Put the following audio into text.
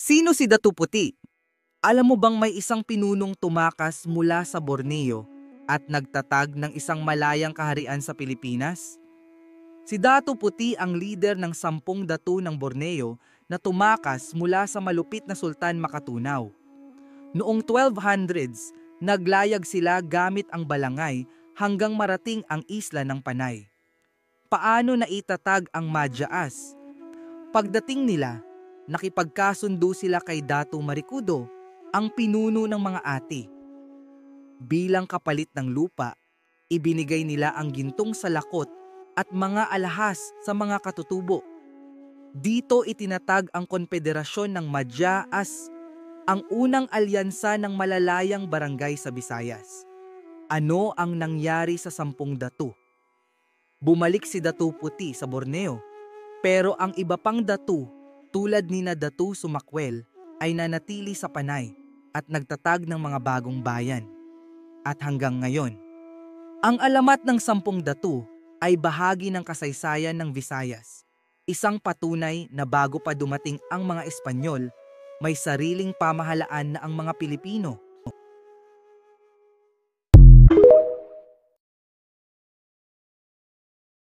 Sino si Datu Puti? Alam mo bang may isang pinunong tumakas mula sa Borneo at nagtatag ng isang malayang kaharian sa Pilipinas? Si Datu Puti ang leader ng 10 datu ng Borneo na tumakas mula sa malupit na Sultan Makatunaw. Noong 1200s, naglayag sila gamit ang balangay hanggang marating ang isla ng Panay. Paano naitatag ang Madyaas? Pagdating nila, nakipagkasundo sila kay Datu Marikudo, ang pinuno ng mga ati. Bilang kapalit ng lupa, ibinigay nila ang gintong salakot at mga alahas sa mga katutubo. Dito itinatag ang Konfederasyon ng Madyaas, ang unang alyansa ng malalayang barangay sa Visayas. Ano ang nangyari sa 10 datu? Bumalik si Datu Puti sa Borneo, pero ang iba pang datu tulad ni na Datu Sumakwel ay nanatili sa Panay at nagtatag ng mga bagong bayan. At hanggang ngayon, ang alamat ng 10 datu ay bahagi ng kasaysayan ng Visayas. Isang patunay na bago pa dumating ang mga Espanyol, may sariling pamahalaan na ang mga Pilipino.